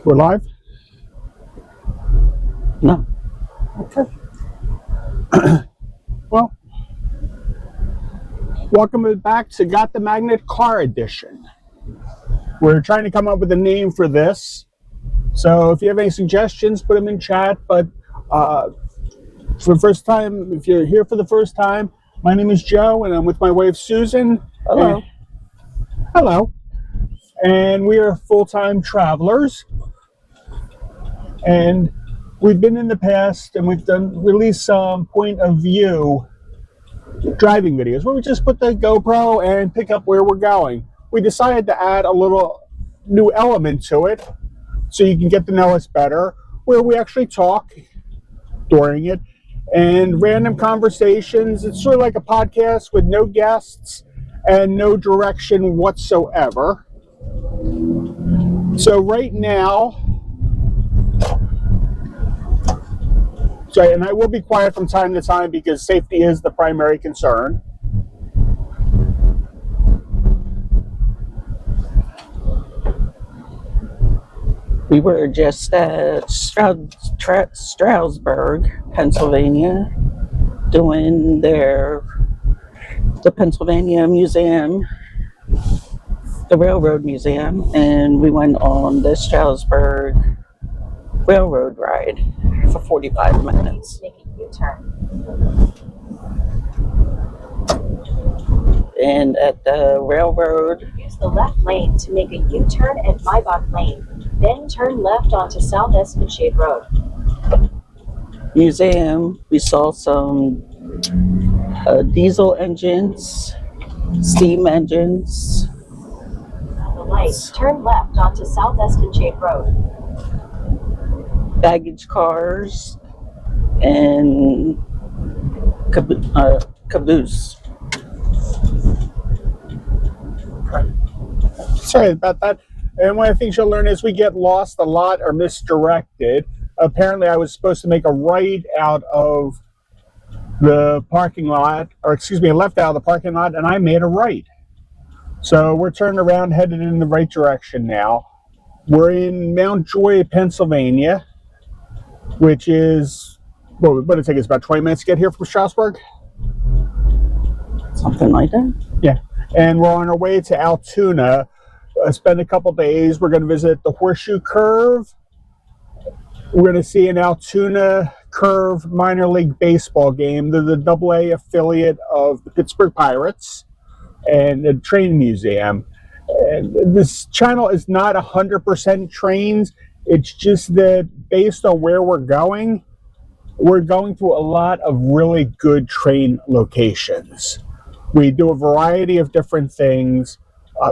We're live? No. Okay. Well, welcome back to Got the Magnet Car Edition. We're trying to come up with a name for this. So if you have any suggestions, put them in chat. But for the first time, if you're here for the first time, my name is Joe, and I'm with my wife, Susan. Hello. Hello. And we are full-time travelers. And we've been in the past, and we've released some point of view driving videos where we just put the GoPro and pick up where we're going. We decided to add a little new element to it so you can get to know us better, where we actually talk during it and random conversations. It's sort of like a podcast with no guests and no direction whatsoever. So right now, and I will be quiet from time to time because safety is the primary concern. We were just at Stroudsburg, Pennsylvania, doing the Pennsylvania Museum, the Railroad Museum, and we went on the Stroudsburg Railroad ride for 45 minutes. Make a U-turn. And at the railroad, Use the left lane to make a U-turn at Maybach Lane. Then turn left onto South Espenshade Road. museum, we saw some diesel engines, steam engines. At the light, turn left onto South Espenshade Road. Baggage cars, and caboose. Sorry about that. And one of the things you'll learn is we get lost a lot or misdirected. Apparently, I was supposed to make a right out of the parking lot, or excuse me, a left out of the parking lot, and I made a right. So we're turning around, headed in the right direction now. We're in Mount Joy, Pennsylvania, which is, what did it take us, about 20 minutes to get here from Strasburg? Something like that. Yeah. And we're on our way to Altoona. Spend a couple days. We're going to visit the Horseshoe Curve. We're going to see an Altoona Curve minor league baseball game. They're the AA affiliate of the Pittsburgh Pirates and the train museum. And this channel is not 100% trains. It's just that based on where we're going through a lot of really good train locations. We do a variety of different things,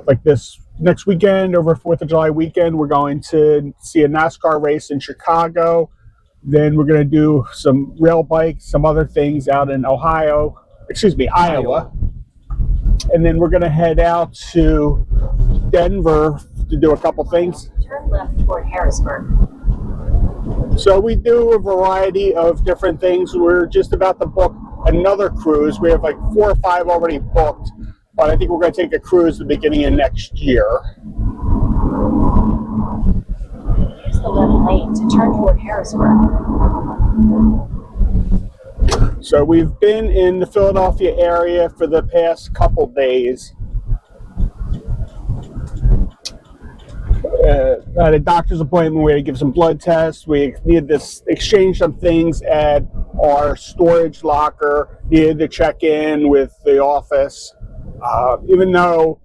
like this next weekend, over 4th of July weekend, we're going to see a NASCAR race in Chicago. Then we're going to do some rail bikes, some other things out in Iowa. And then we're going to head out to Denver to do a couple things. Turn left toward Harrisburg. So we do a variety of different things. We're just about to book another cruise. We have like 4 or 5 already booked, but I think we're going to take a cruise the beginning of next year. Use the left lane to turn toward Harrisburg. So we've been in the Philadelphia area for the past couple days. At a doctor's appointment, we had to give some blood tests. We needed to exchange some things at our storage locker. Needed to check in with the office. Even though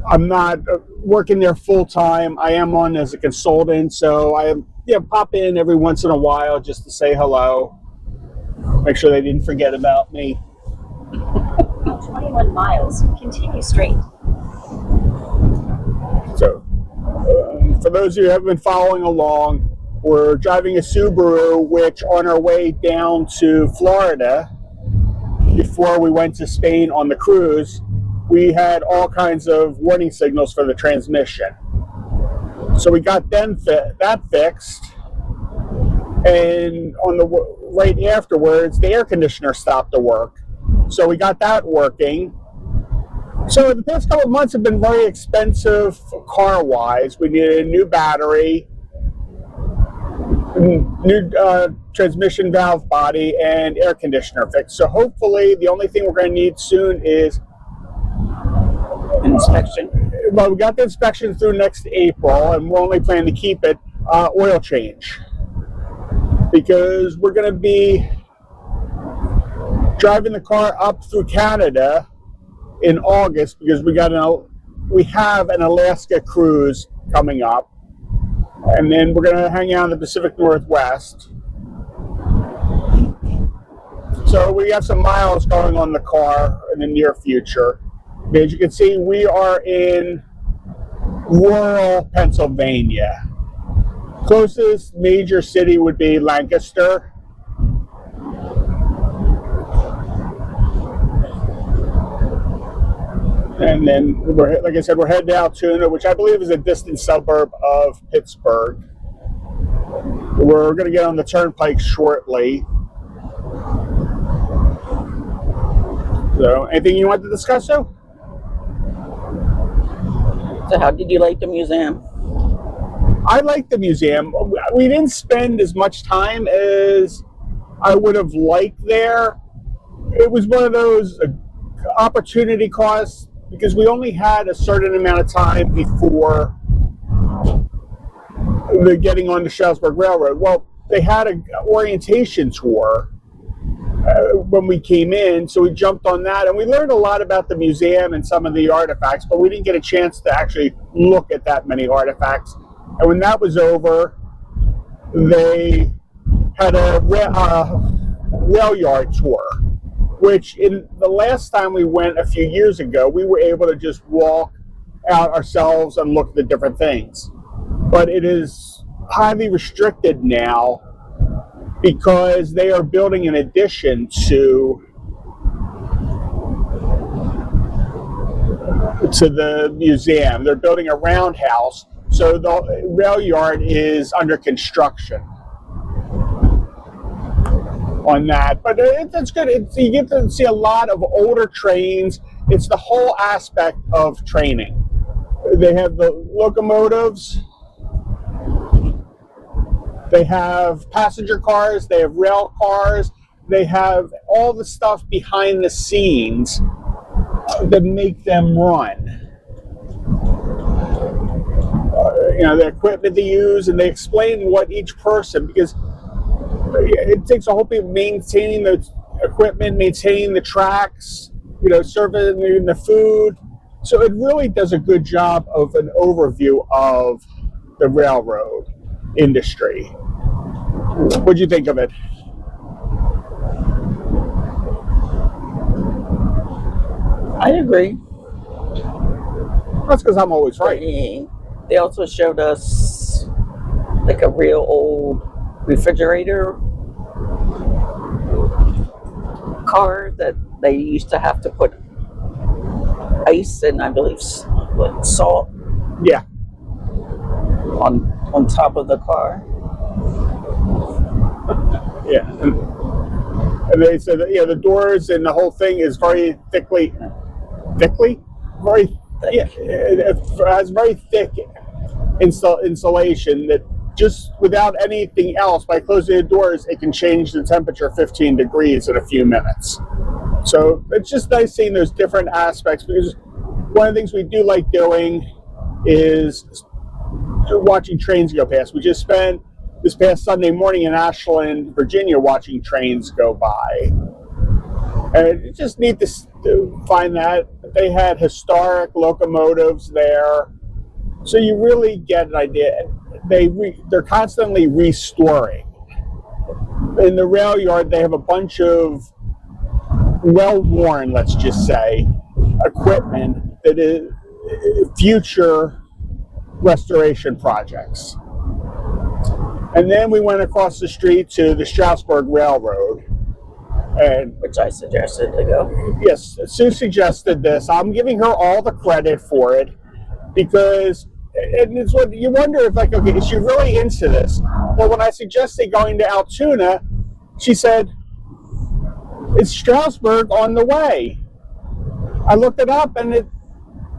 I'm not working there full time, I am on as a consultant. So I pop in every once in a while just to say hello. Make sure they didn't forget about me. 21 miles. Continue straight. So, for those of you who have been following along, we're driving a Subaru, which on our way down to Florida, before we went to Spain on the cruise, we had all kinds of warning signals for the transmission. So we got that fixed, and on the right afterwards, the air conditioner stopped to work. So we got that working. So the past couple of months have been very expensive car-wise. We needed a new battery. new transmission valve body and air conditioner fixed. So hopefully the only thing we're going to need soon is Inspection. well, we got the inspection through next April, and we're only planning to keep it oil change, because we're going to be driving the car up through Canada in August, because we have an Alaska cruise coming up, and then we're going to hang out in the Pacific Northwest. So we have some miles going on the car in the near future. As you can see, we are in rural Pennsylvania. Closest major city would be Lancaster. And then, like I said, we're heading to Altoona, which I believe is a distant suburb of Pittsburgh. We're going to get on the turnpike shortly. So, anything you want to discuss, though? So how did you like the museum? I like the museum. We didn't spend as much time as I would have liked there. It was one of those opportunity costs, because we only had a certain amount of time before the getting on the Stroudsburg Railroad. Well, they had an orientation tour when we came in, so we jumped on that, and we learned a lot about the museum and some of the artifacts, but we didn't get a chance to actually look at that many artifacts. And when that was over, they had a rail yard tour, which in the last time we went a few years ago, we were able to just walk out ourselves and look at the different things. But it is highly restricted now, because they are building an addition to the museum. They're building a roundhouse, so the rail yard is under construction on that. But it's good. You get to see a lot of older trains. It's the whole aspect of training. They have the locomotives. They have passenger cars, they have rail cars, they have all the stuff behind the scenes that make them run. The equipment they use, and they explain what each person, because it takes a whole people maintaining the equipment, maintaining the tracks, serving the food. So it really does a good job of an overview of the railroad industry. What'd you think of it? I agree. That's because I'm always right. They also showed us like a real old refrigerator car that they used to have to put ice and, I believe, salt. Yeah. On top of the car. Yeah. And they said that, the doors and the whole thing is very thickly? Very thick. Yeah, it has very thick insulation that just without anything else, by closing the doors, it can change the temperature 15 degrees in a few minutes. So it's just nice seeing those different aspects, because one of the things we do like doing is watching trains go past. We just spent this past Sunday morning in Ashland, Virginia, watching trains go by. And it's just neat to find that they had historic locomotives there. So you really get an idea. They're constantly restoring. In the rail yard, they have a bunch of well-worn, let's just say, equipment that is future restoration projects. And then we went across the street to the Stroudsburg Railroad. And which I suggested to go. Yes, Sue suggested this. I'm giving her all the credit for it, because it's what you wonder if, okay, is she really into this? Well, when I suggested going to Altoona, she said, it's Stroudsburg on the way. I looked it up, and it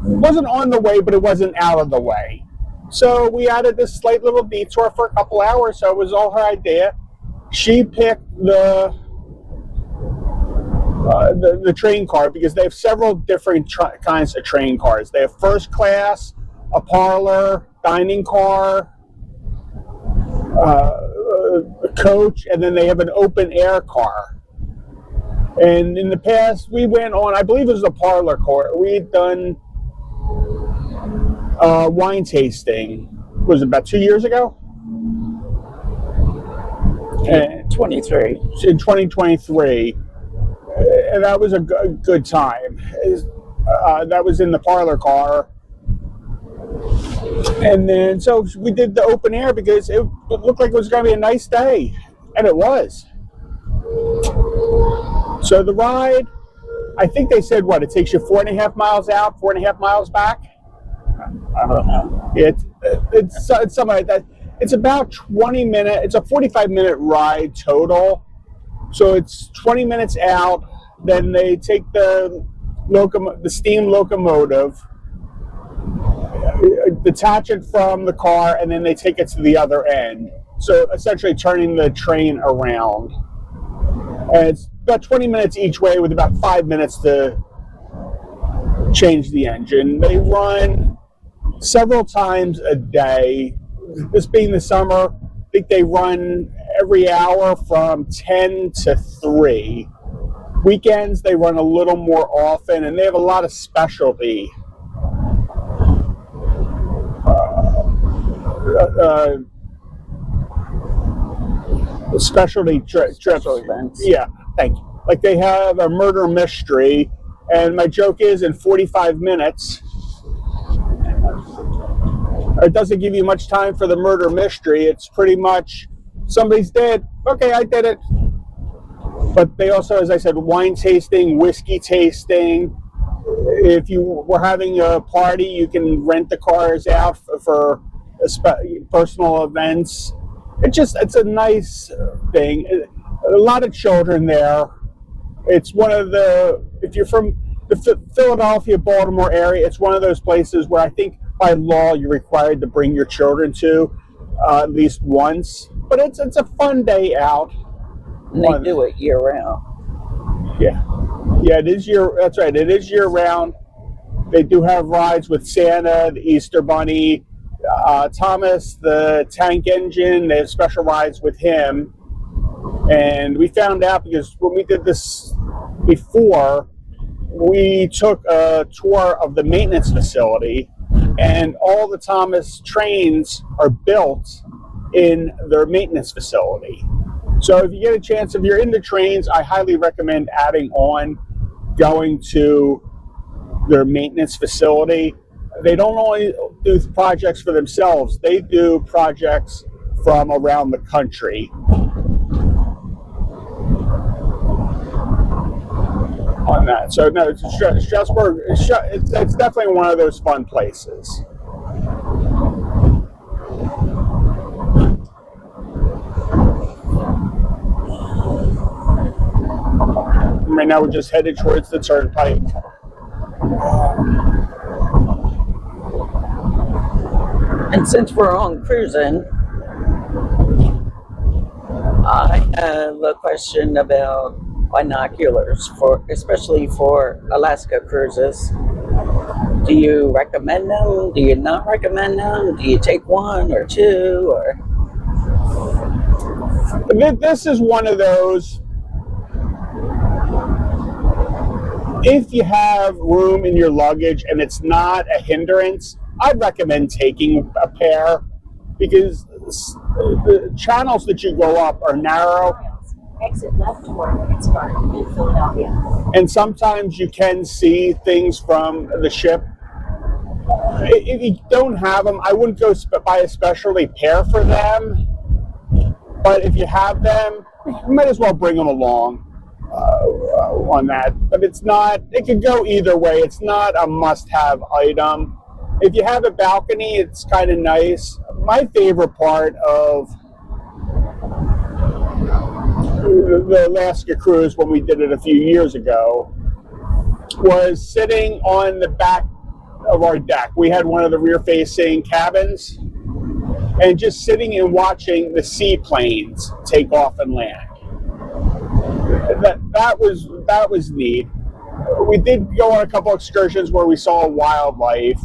wasn't on the way, but it wasn't out of the way. So we added this slight little detour for a couple hours, so it was all her idea. She picked the train car because they have several different kinds of train cars. They have first class, a parlor, dining car, a coach, and then they have an open air car. And in the past, we went on, I believe it was a parlor car. We had done wine tasting. Was it about 2 years ago? And 23. In 2023. And that was a good time. That was in the parlor car. And then, so we did the open air because it looked like it was going to be a nice day. And it was. So the ride, I think they said, what, it takes you 4.5 miles out, 4.5 miles back? I don't know. It's something like that. It's about 20 minutes. It's a 45-minute ride total. So it's 20 minutes out. Then they take the steam locomotive, detach it from the car, and then they take it to the other end. So essentially turning the train around. And it's about 20 minutes each way with about 5 minutes to change the engine. They run several times a day. This being the summer, I think they run every hour from 10 to 3. Weekends, they run a little more often, and they have a lot of specialty trips. Special events. Yeah, thank you. Like they have a murder mystery, and my joke is in 45 minutes, it doesn't give you much time for the murder mystery. It's pretty much somebody's dead. Okay, I did it. But they also, as I said, wine tasting, whiskey tasting. If you were having a party, you can rent the cars out for personal events. It's a nice thing. A lot of children there. It's one of the, if you're from the Philadelphia, Baltimore area, it's one of those places where I think by law you're required to bring your children to at least once. But it's a fun day out. And they do it year round. Yeah, it is that's right. It is year round. They do have rides with Santa, the Easter Bunny, Thomas, the tank engine. They have special rides with him. And we found out because when we did this before, we took a tour of the maintenance facility, and all the Thomas trains are built in their maintenance facility. So if you get a chance, if you're into trains, I highly recommend adding on going to their maintenance facility. They don't only do projects for themselves, they do projects from around the country. On that. So no, Strasbourg, it's definitely one of those fun places. Right now we're just headed towards the turnpike. And since we're on cruising, I have a question about binoculars, especially for Alaska cruises. Do you recommend them? Do you not recommend them? Do you take one or two? Or this is one of those. If you have room in your luggage and it's not a hindrance, I'd recommend taking a pair because the channels that you go up are narrow. Exit left toward Pittsburgh in Philadelphia. And sometimes you can see things from the ship. If you don't have them, I wouldn't go buy a specialty pair for them. But if you have them, you might as well bring them along. On that, but it's not, it could go either way. It's not a must-have item. If you have a balcony, it's kind of nice. My favorite part of the Alaska cruise when we did it a few years ago was sitting on the back of our deck. We had one of the rear-facing cabins, and just sitting and watching the seaplanes take off and land. That was neat. We did go on a couple excursions where we saw wildlife,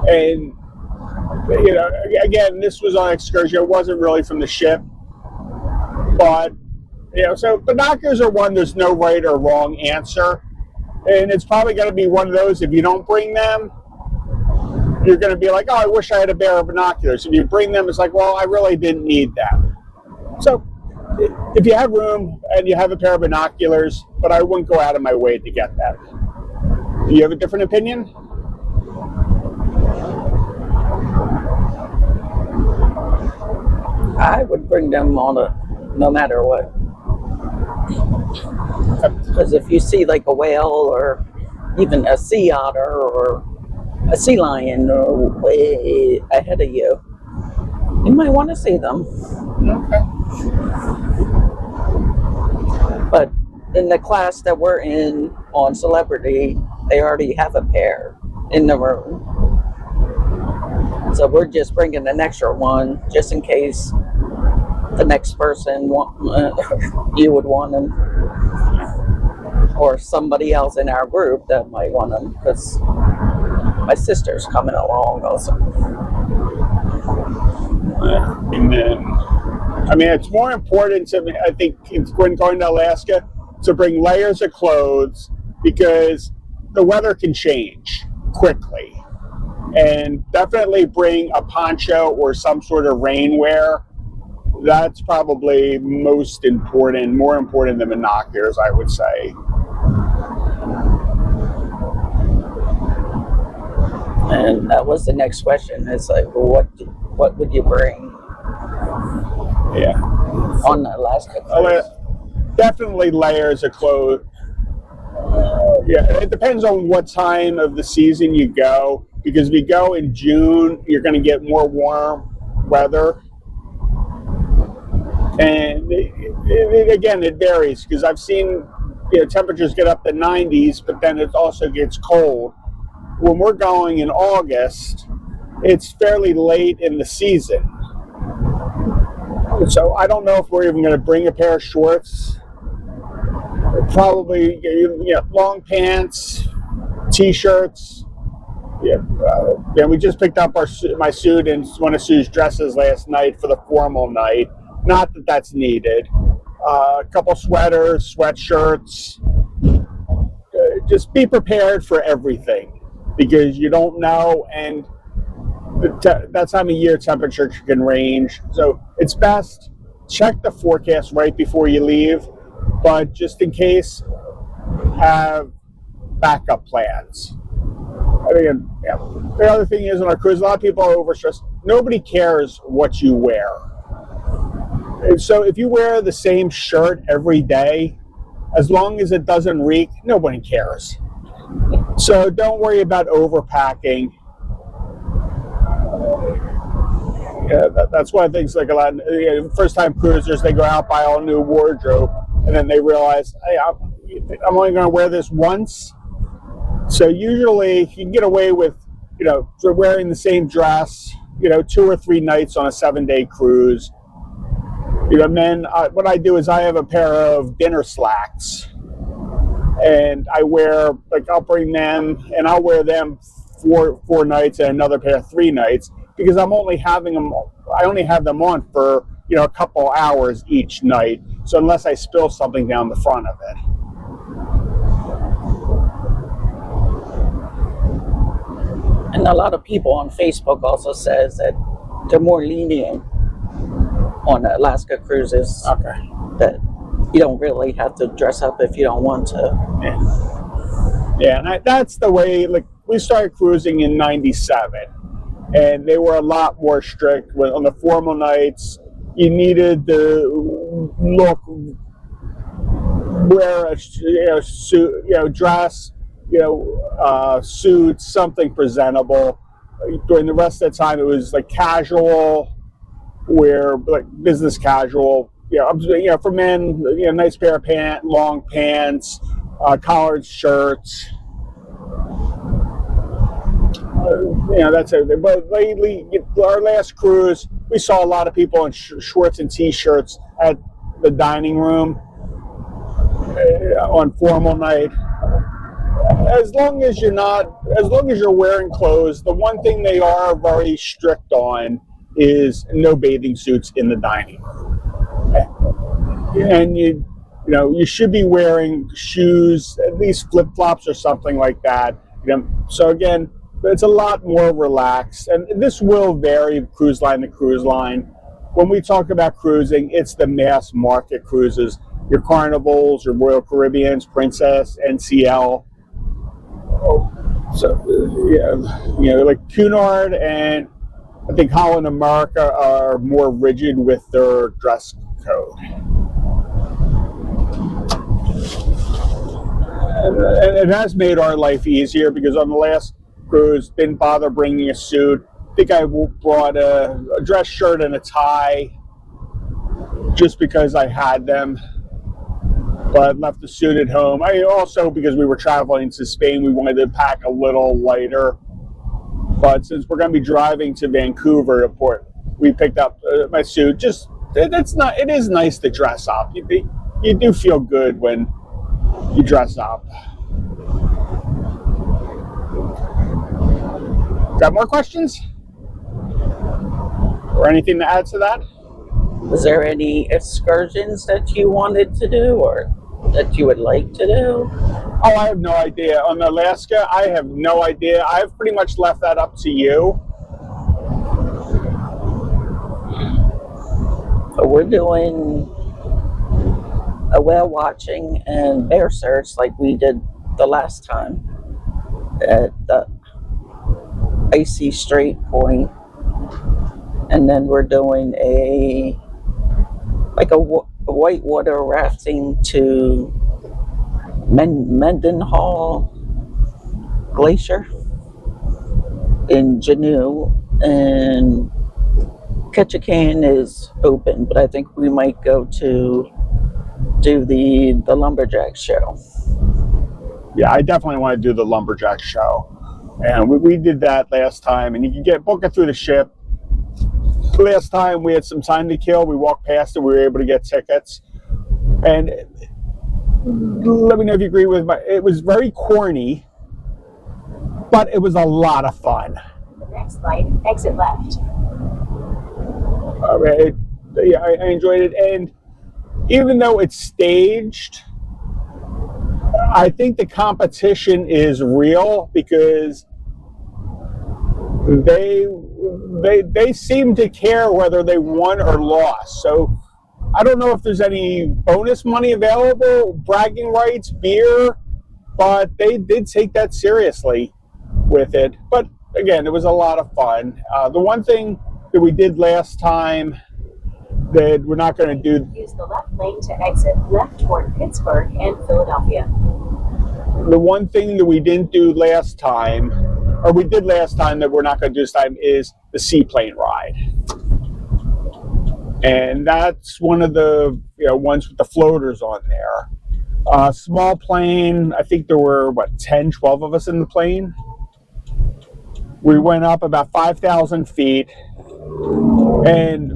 and again, this was on excursion. It wasn't really from the ship, but so binoculars are one. There's no right or wrong answer, and it's probably going to be one of those. If you don't bring them, you're going to be like, oh, I wish I had a pair of binoculars. If you bring them, it's like, well, I really didn't need them. So if you have room and you have a pair of binoculars, but I wouldn't go out of my way to get them. Do you have a different opinion? I would bring them on no matter what. Because if you see like a whale or even a sea otter or a sea lion or way ahead of you, you might want to see them. Okay. But in the class that we're in on celebrity, they already have a pair in the room. So we're just bringing an extra one just in case the next person you would want them, or somebody else in our group that might want them, because my sister's coming along also. And then, I mean, it's more important to me, I think, when going to Alaska, to bring layers of clothes, because the weather can change quickly. And definitely bring a poncho or some sort of rainwear. That's probably most important, more important than binoculars, I would say. And that was the next question. It's like, well, what would you bring? Yeah. On the Alaska cruise? Definitely layers of clothes. Yeah, it depends on what time of the season you go. Because if you go in June, you're going to get more warm weather. And again, it varies, because I've seen temperatures get up to 90s, but then it also gets cold. When we're going in August, it's fairly late in the season. So I don't know if we're even going to bring a pair of shorts. Probably long pants, t-shirts. Yeah, we just picked up my suit and one of Sue's dresses last night for the formal night. Not that that's needed. A couple sweaters, sweatshirts. Just be prepared for everything, because you don't know, and that time of year temperature can range. So it's best, check the forecast right before you leave, but just in case, have backup plans. Again, the other thing is, on our cruise, a lot of people are overstressed. Nobody cares what you wear. And so if you wear the same shirt every day, as long as it doesn't reek, nobody cares. So don't worry about overpacking. That's one of the things, like a lot of first-time cruisers, they go out, buy all new wardrobe, and then they realize, hey, I'm only going to wear this once. So usually you can get away with, for wearing the same dress, 2 or 3 nights on a 7-day cruise. And then what I do is I have a pair of dinner slacks, and I wear, I'll bring them, and I'll wear them 4 nights and another pair 3 nights, because I only have them on for, a couple hours each night. So unless I spill something down the front of it. And a lot of people on Facebook also says that they're more lenient on Alaska cruises. Okay. That you don't really have to dress up if you don't want to. Yeah, and that's the way, we started cruising in 97, and they were a lot more strict. On the formal nights, you needed to wear a suit, dress, suits, something presentable. During the rest of the time, it was casual, business casual. For men, nice pair of long pants, collared shirts. That's everything. But lately, our last cruise, we saw a lot of people in shorts and t-shirts at the dining room on formal night. As long as you're wearing clothes, the one thing they are very strict on is no bathing suits in the dining room. And you should be wearing shoes, at least flip-flops or something like that. So again, it's a lot more relaxed, and this will vary cruise line to cruise line. When we talk about cruising, it's the mass market cruises, your Carnivals, your Royal Caribbeans, Princess, NCL. So like Cunard and I think Holland America are more rigid with their dress code. And it has made our life easier because on the last cruise, didn't bother bringing a suit. I think I brought a dress shirt and a tie just because I had them, but left the suit at home. I also, because we were traveling to Spain, we wanted to pack a little lighter. But since we're going to be driving to Vancouver to port, we picked up my suit. It is nice to dress up. You do feel good when you dress up. Got more questions? Or anything to add to that? Was there any excursions that you wanted to do or that you would like to do? Oh, I have no idea. On Alaska, I have no idea. I've pretty much left that up to you. We're doing a whale watching and bear search like we did the last time at the Icy Strait Point, and then we're doing a whitewater rafting to Mendenhall Glacier in Juneau, and Ketchikan is open, but I think we might go to do the lumberjack show. Yeah, I definitely want to do the lumberjack show, and we did that last time, and you can book it through the ship. Last time we had some time to kill. We walked past it. We were able to get tickets, and let me know if you agree with it was very corny, but it was a lot of fun. The next light, exit left. All right. Yeah, I enjoyed it, and even though it's staged, I think the competition is real because they seem to care whether they won or lost. So I don't know if there's any bonus money available, bragging rights, beer, but they did take that seriously with it. But again, it was a lot of fun. The one thing that we did last time that we're not going to do. Use the left lane to exit left toward Pittsburgh and Philadelphia. The one thing that we didn't do last time, or we did last time that we're not going to do this time, is the seaplane ride. And that's one of the ones with the floaters on there. Small plane, I think there were, 10, 12 of us in the plane. We went up about 5,000 feet, and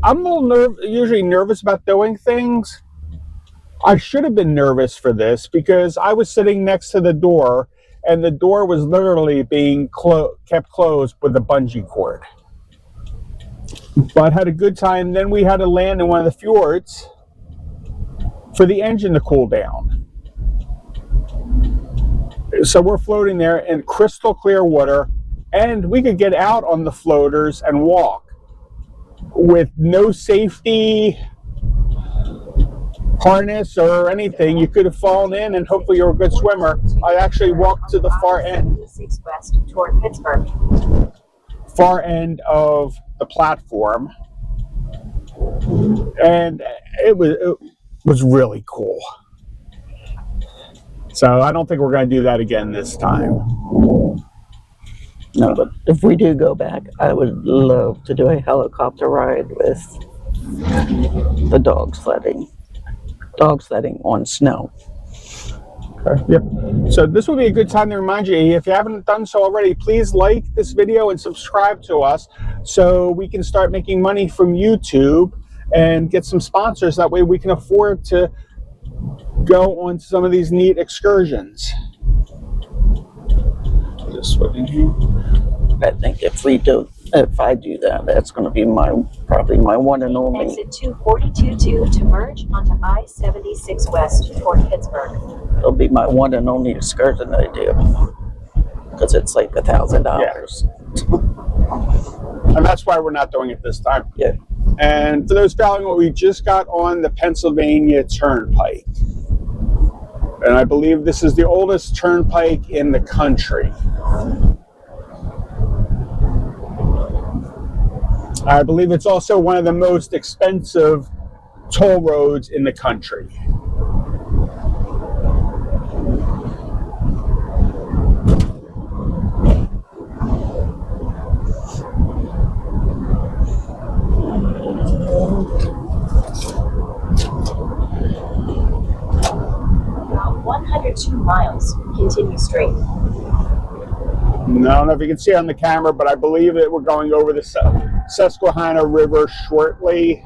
I'm a little usually nervous about doing things. I should have been nervous for this because I was sitting next to the door, and the door was literally being kept closed with a bungee cord. But had a good time. Then we had to land in one of the fjords for the engine to cool down. So we're floating there in crystal clear water, and we could get out on the floaters and walk with no safety harness or anything. You could have fallen in, and hopefully you're a good swimmer. I actually walked to the far end. 6 west toward Pittsburgh. Far end of the platform, and it was really cool. So I don't think we're going to do that again this time. No, but if we do go back, I would love to do a helicopter ride with the dog sledding on snow. Okay, yep. So this would be a good time to remind you, if you haven't done so already, please like this video and subscribe to us so we can start making money from YouTube and get some sponsors. That way we can afford to go on some of these neat excursions. This one in here. I think if I do that, that's going to be probably my one and only. Exit 242 to merge onto I-76 West toward Pittsburgh. It'll be my one and only excursion I do, because it's like $1,000. And that's why we're not doing it this time. Yeah. And for those following what we just got on the Pennsylvania Turnpike. And I believe this is the oldest turnpike in the country. I believe it's also one of the most expensive toll roads in the country. About 102 miles. Continue straight. I don't know if you can see on the camera, but I believe that we're going over the Susquehanna River shortly.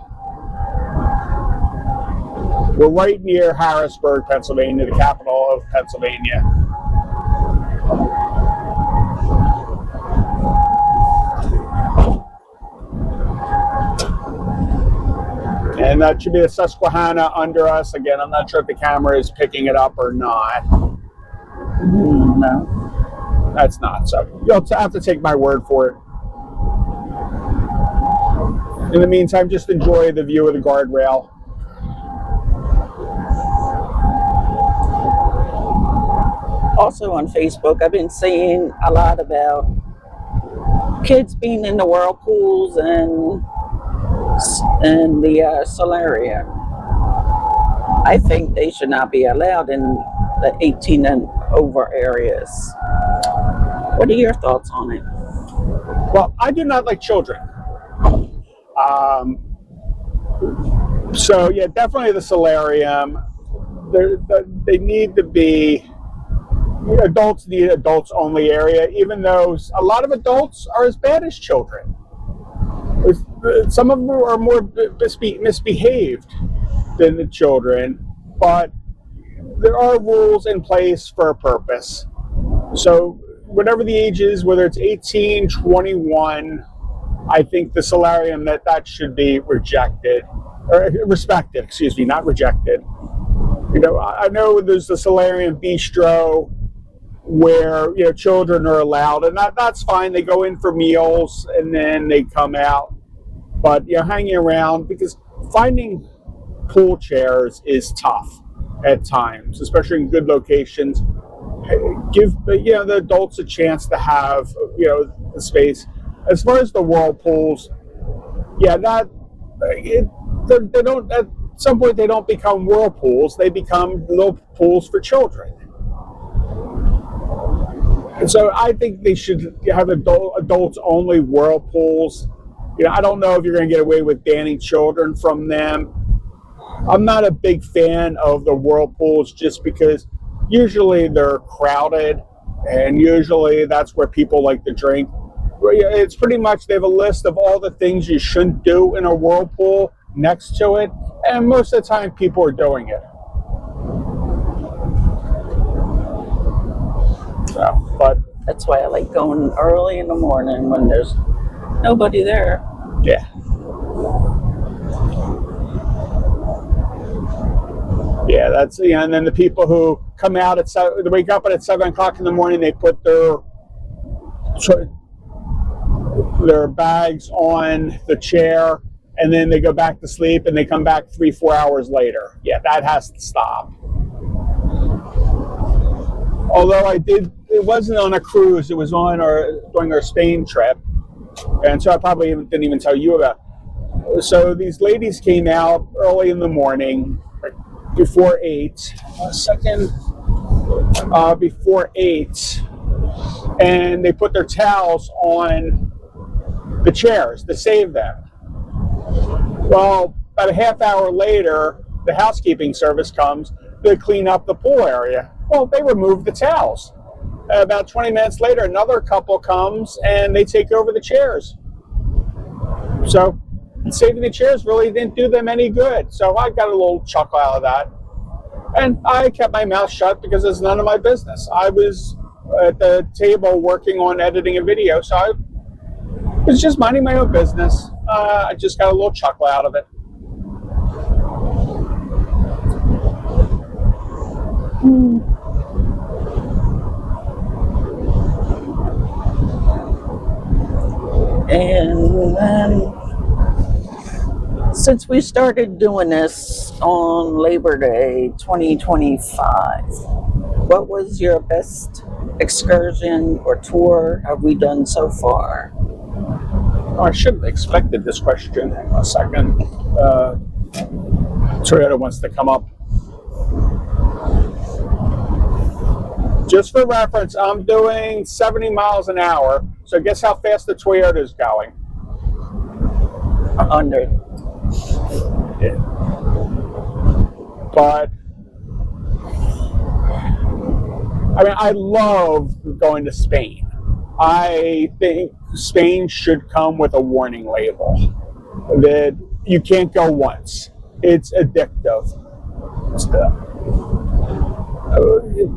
We're right near Harrisburg, Pennsylvania, the capital of Pennsylvania. And that should be the Susquehanna under us. Again, I'm not sure if the camera is picking it up or not. No. That's not, so you'll have to take my word for it. In the meantime, just enjoy the view of the guardrail. Also on Facebook, I've been seeing a lot about kids being in the whirlpools and the solarium. I think they should not be allowed in the 18 and over areas. What are your thoughts on it? Well, I do not like children. So yeah, definitely the solarium. They need to be, adults need adults only area, even though a lot of adults are as bad as children. Some of them are more misbehaved than the children, but there are rules in place for a purpose. So whatever the age is, whether it's 18, 21, I think the solarium that should be rejected, or respected, excuse me, not rejected. I know there's the solarium bistro where children are allowed, and that's fine. They go in for meals and then they come out. But hanging around, because finding pool chairs is tough at times, especially in good locations. Give the adults a chance to have the space. As far as the whirlpools, they don't, at some point they don't become whirlpools. They become little pools for children. And so I think they should have adults only whirlpools. I don't know if you're going to get away with banning children from them. I'm not a big fan of the whirlpools just because usually they're crowded, and usually that's where people like to drink. It's pretty much, they have a list of all the things you shouldn't do in a whirlpool next to it, and most of the time people are doing it. So, but That's why I like going early in the morning when there's nobody there. yeah. Yeah, that's, and then the people who come out at they wake up at 7 o'clock in the morning, they put their bags on the chair, and then they go back to sleep, and they come back 3-4 hours later. Yeah, that has to stop. Although it wasn't on a cruise, it was on during our Spain trip, and so I probably didn't even tell you about it. So these ladies came out early in the morning, before 8, before 8, and they put their towels on the chairs to save them. Well, about a half hour later, the housekeeping service comes to clean up the pool area. Well, they remove the towels. About 20 minutes later, another couple comes and they take over the chairs. So saving the chairs really didn't do them any good. So I got a little chuckle out of that. And I kept my mouth shut because it's none of my business. I was at the table working on editing a video, so I was just minding my own business. I just got a little chuckle out of it. And then, since we started doing this on Labor Day 2025, what was your best excursion or tour have we done so far? Oh, I should have expected this question. Hang on a second. Toyota wants to come up. Just for reference, I'm doing 70 miles an hour. So guess how fast the Toyota is going? 100. Yeah. But I mean, I love going to Spain. I think Spain should come with a warning label that you can't go once. It's addictive.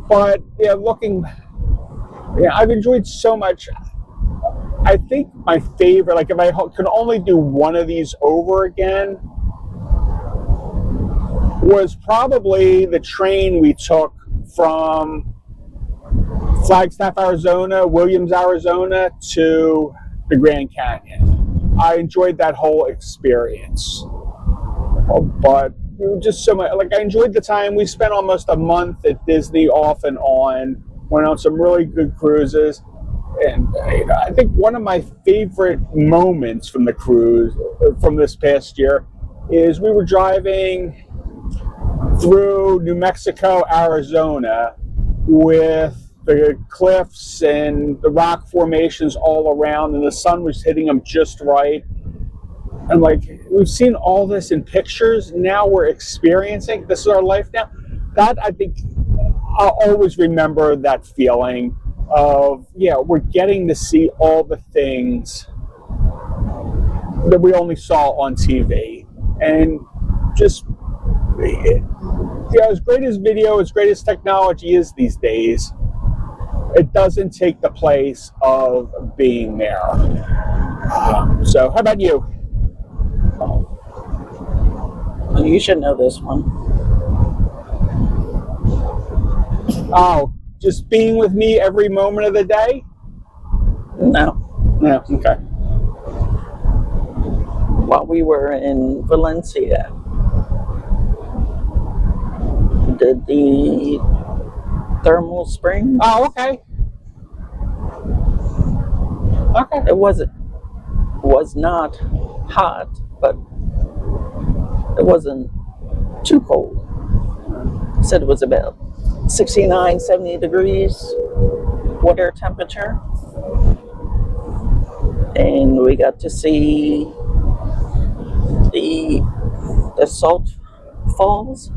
But yeah, I've enjoyed so much. I think my favorite, like if I could only do one of these over again, was probably the train we took from Flagstaff, Arizona, Williams, Arizona to the Grand Canyon. I enjoyed that whole experience. But just so much, like I enjoyed the time. We spent almost a month at Disney off and on, went on some really good cruises. And I think one of my favorite moments from the cruise from this past year is we were driving through New Mexico, Arizona, with the cliffs and the rock formations all around, and the sun was hitting them just right. And like, we've seen all this in pictures, now we're experiencing, this is our life now. That, I think, I'll always remember that feeling of, yeah, we're getting to see all the things that we only saw on TV. And just, as great as video, as great as technology is these days, it doesn't take the place of being there. So, how about you? You should know this one. Oh, just being with me every moment of the day? No. Yeah, okay. While we were in Valencia, did the thermal spring. Oh, okay. Okay. It was not hot, but it wasn't too cold. It said it was about 69, 70 degrees water temperature. And we got to see the salt falls.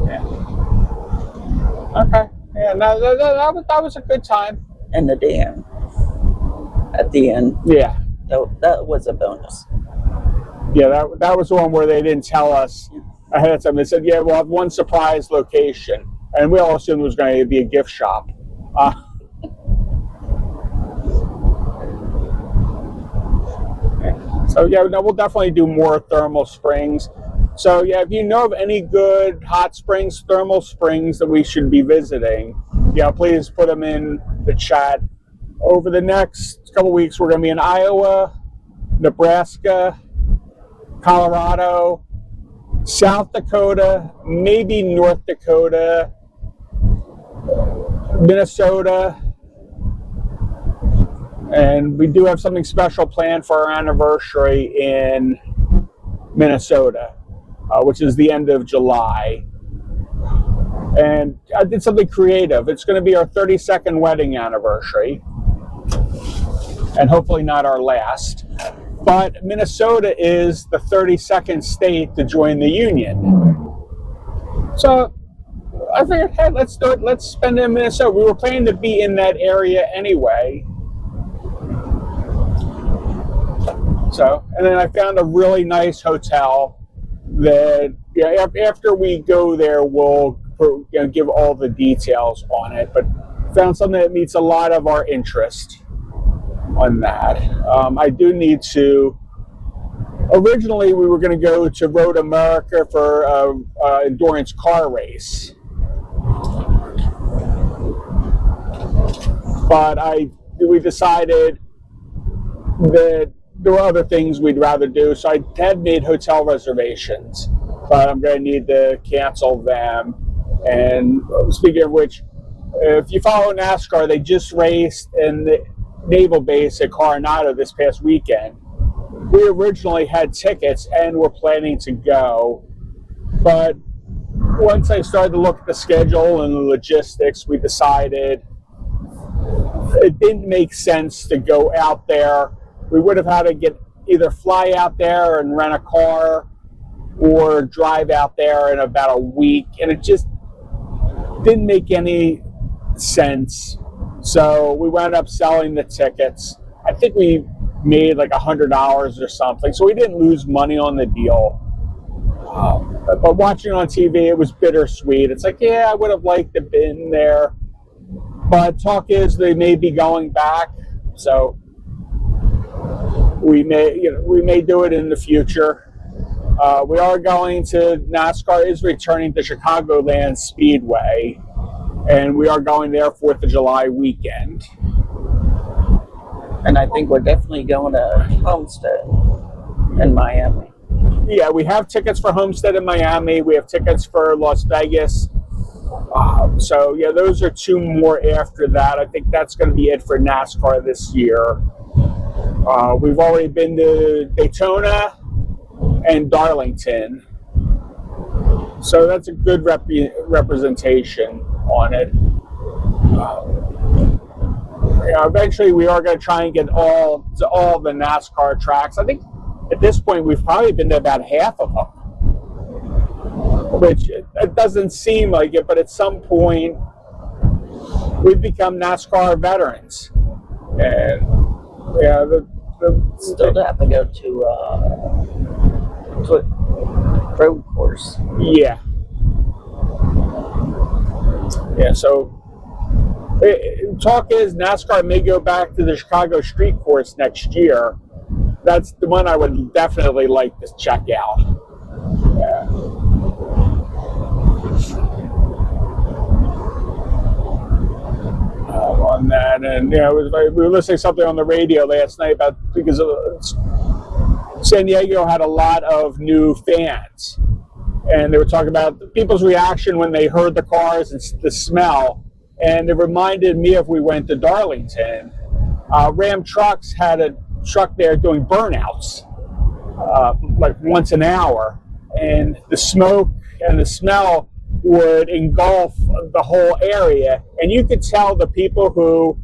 Yeah. Okay. Yeah, that was a good time. And the dam at the end. Yeah. That was a bonus. Yeah, that was the one where they didn't tell us ahead of time. They said, yeah, we'll have one surprise location. And we all assumed it was going to be a gift shop. So, yeah, no, we'll definitely do more thermal springs. So, yeah, if you know of any good hot springs, thermal springs that we should be visiting, yeah, please put them in the chat. Over the next couple weeks, we're going to be in Iowa, Nebraska, Colorado, South Dakota, maybe North Dakota, Minnesota, and we do have something special planned for our anniversary in Minnesota, which is the end of July. And I did something creative. It's going to be our 32nd wedding anniversary, and hopefully not our last. But Minnesota is the 32nd state to join the Union. So I figured, hey, let's do it. Let's spend it in Minnesota. We were planning to be in that area anyway. So, and then I found a really nice hotel that, yeah, after we go there, we'll give all the details on it. But found something that meets a lot of our interest on that. I do need to. Originally, we were going to go to Road America for an endurance car race, but we decided that there were other things we'd rather do, so I had made hotel reservations, but I'm going to need to cancel them. And speaking of which, if you follow NASCAR, they just raced in the naval base at Coronado this past weekend. We originally had tickets and were planning to go, but once I started to look at the schedule and the logistics, we decided it didn't make sense to go out there. We would have had to either fly out there and rent a car or drive out there in about a week, and it just didn't make any sense. So we wound up selling the tickets. I think we made like $100 or something, so we didn't lose money on the deal. But watching on TV, it was bittersweet. It's like, yeah, I would have liked to have been there, but talk is they may be going back, so we may do it in the future. We are going to, NASCAR is returning to Chicagoland Speedway, and we are going there 4th of July weekend. And I think we're definitely going to Homestead in Miami. Yeah, we have tickets for Homestead in Miami. We have tickets for Las Vegas. So, yeah, those are two more after that. I think that's going to be it for NASCAR this year. We've already been to Daytona and Darlington. So that's a good representation on it. Eventually, we are going to try and get all the NASCAR tracks. I think at this point, we've probably been to about half of them, which it doesn't seem like it, but at some point, we've become NASCAR veterans. And yeah, still have to go to road course. Yeah. Yeah, so talk is NASCAR may go back to the Chicago street course next year. That's the one I would definitely like to check out. Yeah. On that, and yeah, we were listening to something on the radio last night about, because San Diego had a lot of new fans, and they were talking about people's reaction when they heard the cars and the smell. And it reminded me of, we went to Darlington. Ram Trucks had a truck there doing burnouts, like once an hour, and the smoke and the smell would engulf the whole area, and you could tell the people who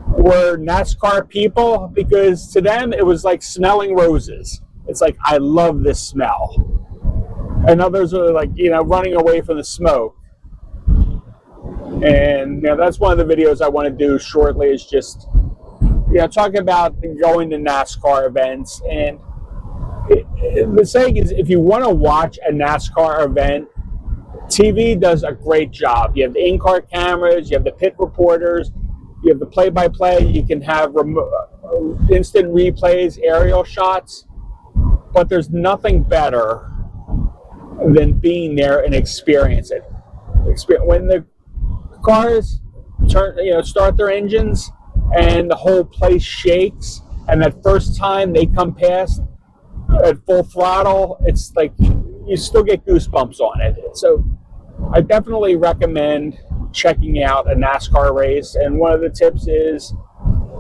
were NASCAR people, because to them it was like smelling roses. It's like, I love this smell, and others are like, running away from the smoke. And that's one of the videos I want to do shortly, is just talking about going to NASCAR events. And the saying is, if you want to watch a NASCAR event, TV does a great job. You have the in-car cameras, you have the pit reporters, you have the play-by-play, you can have instant replays, aerial shots, but there's nothing better than being there and experience it. When the cars start their engines and the whole place shakes, and that first time they come past at full throttle, it's like you still get goosebumps on it. So I definitely recommend checking out a NASCAR race. And one of the tips is,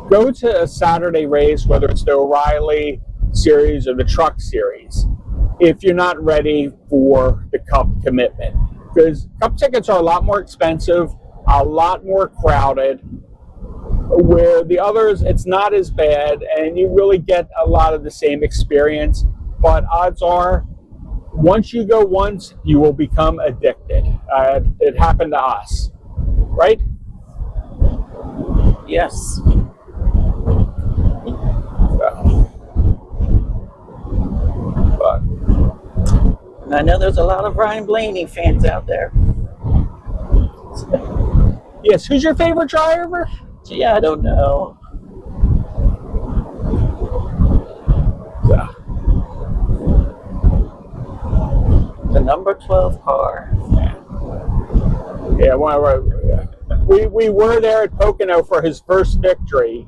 go to a Saturday race, whether it's the O'Reilly series or the Truck series, if you're not ready for the Cup commitment. Because Cup tickets are a lot more expensive, a lot more crowded, where the others, it's not as bad, and you really get a lot of the same experience. But odds are, once you go once, you will become addicted. It happened to us, right? Yes. But And I know there's a lot of Ryan Blaney fans out there. yes, who's your favorite driver? Gee, I don't know. Yeah. The number 12 car. Yeah, we were there at Pocono for his first victory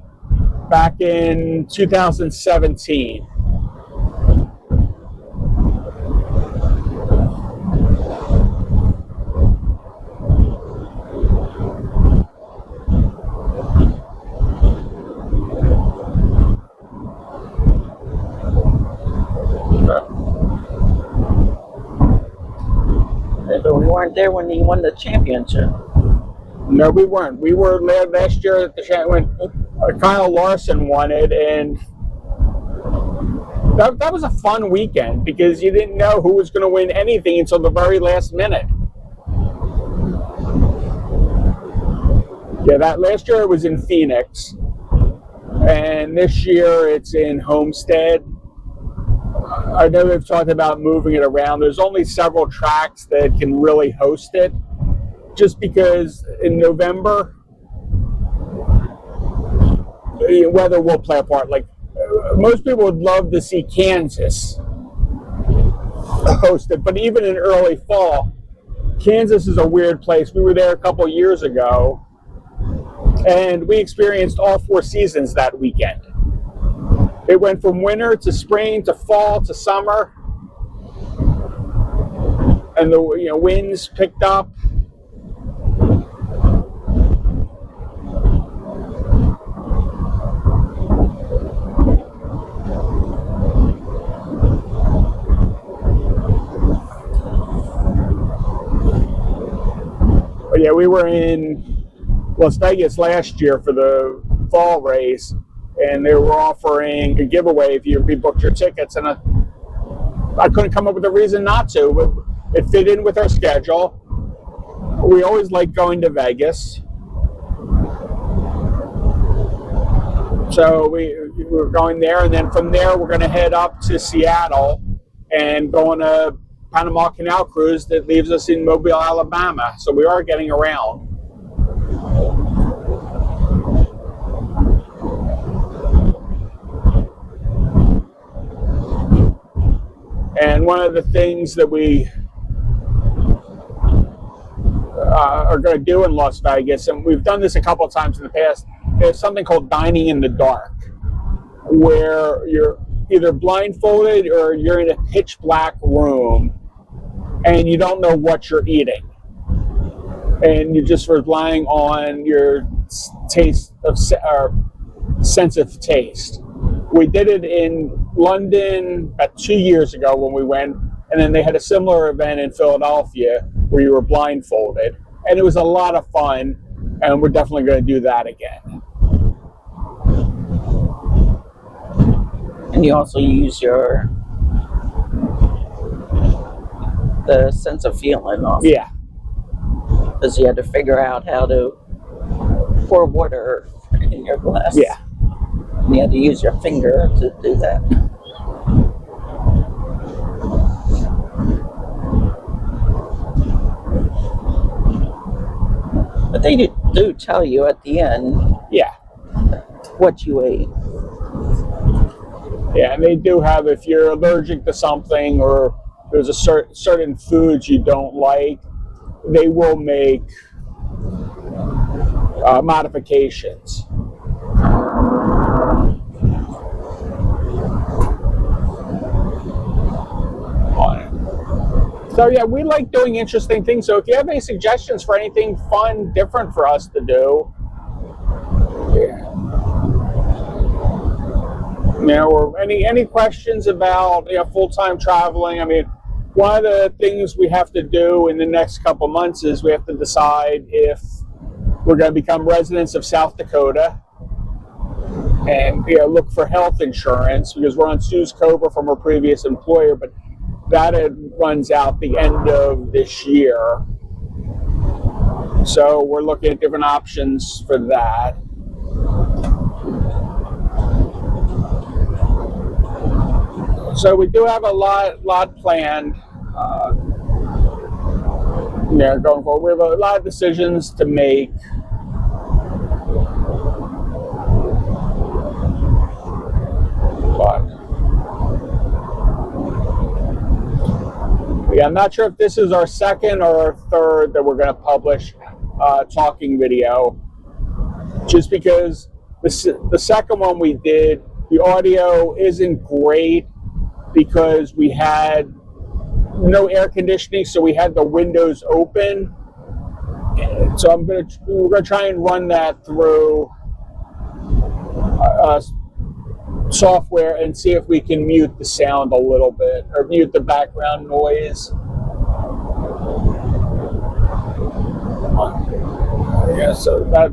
back in 2017. But we weren't there when he won the championship. No, we weren't. We were there last year at the when Kyle Larson won it, and that was a fun weekend because you didn't know who was going to win anything until the very last minute. Yeah, that last year it was in Phoenix, and this year it's in Homestead. I know they've talked about moving it around. There's only several tracks that can really host it, just because in November, weather will play a part. Like, most people would love to see Kansas host it, but even in early fall, Kansas is a weird place. We were there a couple years ago, and we experienced all four seasons that weekend. It went from winter to spring to fall to summer, and the winds picked up. But yeah, we were in Las Vegas last year for the fall race, and they were offering a giveaway if you rebooked your tickets, and I couldn't come up with a reason not to. But it fit in with our schedule. We always like going to Vegas, so we were going there, and then from there we're going to head up to Seattle and go on a Panama Canal cruise that leaves us in Mobile, Alabama. So we are getting around. And one of the things that we are going to do in Las Vegas, and we've done this a couple of times in the past, there's something called dining in the dark, where you're either blindfolded or you're in a pitch black room and you don't know what you're eating. And you're just relying on your taste of or sense of taste. We did it in London about 2 years ago when we went, and then they had a similar event in Philadelphia where you were blindfolded, and it was a lot of fun, and we're definitely going to do that again. And you also use the sense of feeling also. Yeah. Because you had to figure out how to pour water in your glass. Yeah. And you had to use your finger to do that. But they do tell you at the end. Yeah. What you ate. Yeah, and they do have, if you're allergic to something or there's a certain foods you don't like, they will make modifications. So yeah, we like doing interesting things. So if you have any suggestions for anything fun, different for us to do, or any questions about full-time traveling. I mean, one of the things we have to do in the next couple months is we have to decide if we're going to become residents of South Dakota and look for health insurance, because we're on Sue's COBRA from our previous employer, but that it runs out the end of this year. So we're looking at different options for that. So we do have a lot planned. Going forward, we have a lot of decisions to make. But yeah, I'm not sure if this is our second or our third that we're going to publish talking video, just because the second one we did, the audio isn't great because we had no air conditioning, so we had the windows open. So we're gonna try and run that through software and see if we can mute the sound a little bit or mute the background noise. Yeah, so that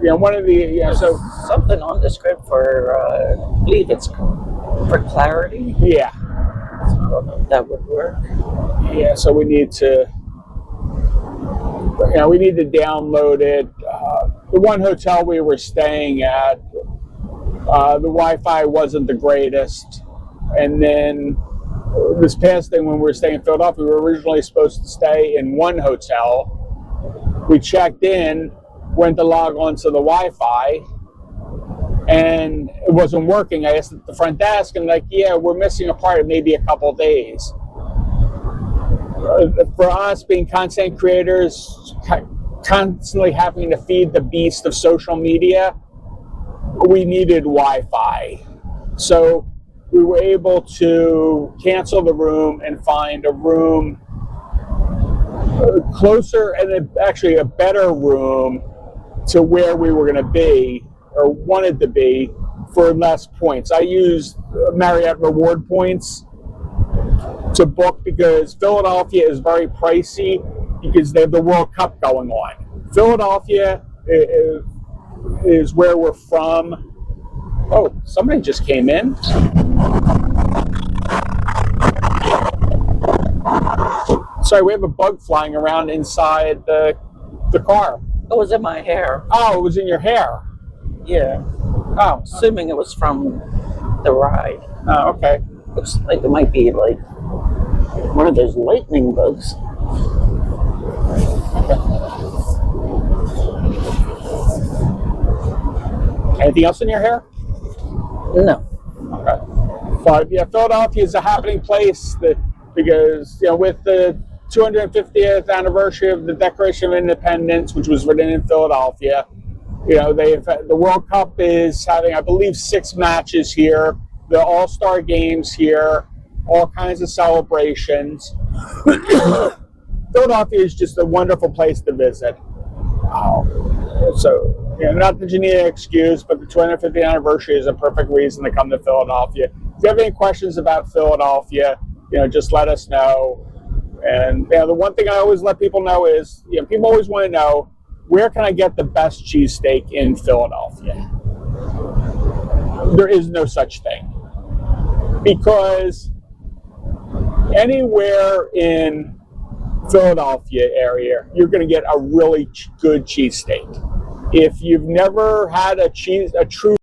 one of the so something on the script for I believe it's for clarity. Yeah. So I don't know if that would work. Yeah, so we need to download it. The one hotel we were staying at, the Wi-Fi wasn't the greatest. And then this past thing when we were staying in Philadelphia, we were originally supposed to stay in one hotel. We checked in, went to log on to the Wi-Fi, and it wasn't working. I asked at the front desk, and yeah, we're missing a part of maybe a couple days. For us, being content creators, constantly having to feed the beast of social media, we needed Wi-Fi. So we were able to cancel the room and find a room closer and actually a better room to where we were going to be or wanted to be for less points. I used Marriott reward points to book because Philadelphia is very pricey because they have the World Cup going on. Philadelphia is where we're from. Oh, somebody just came in. Sorry, we have a bug flying around inside the car. It was in my hair. Oh, it was in your hair. Yeah. Oh, Assuming it was from the ride. oh, okay. Looks like it might be like one of those lightning bugs. Anything else in your hair? No. Okay. But yeah, Philadelphia is a happening place because with the 250th anniversary of the Declaration of Independence, which was written in Philadelphia, the World Cup is having, I believe, 6 matches here. The All-Star games here, all kinds of celebrations. Philadelphia is just a wonderful place to visit. So, not that you need an excuse, but the 250th anniversary is a perfect reason to come to Philadelphia. If you have any questions about Philadelphia, just let us know. And the one thing I always let people know is, people always want to know, where can I get the best cheesesteak in Philadelphia? There is no such thing. Because anywhere in Philadelphia area, you're going to get a really good cheesesteak. If you've never had a true